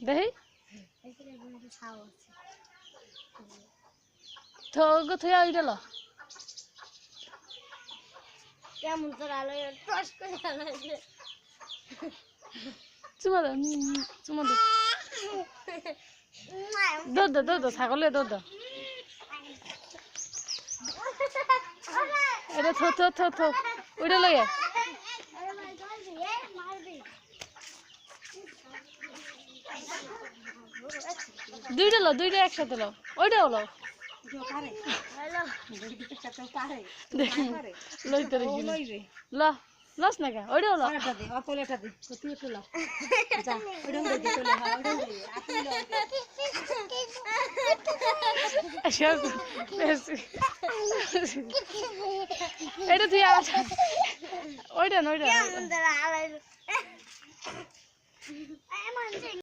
দেখি থগো থয়া ওইটা ল কেমন তোর আলো টস করে আলো চুমা দে চুমা দে দৌড় ছাগলে দৌড় এটা থো ওইটা লইয়া দুইটা একসাথে লো ওইটা হলো লইতে ল লস না কেন ওইটা হলো এটা তুই ওইটা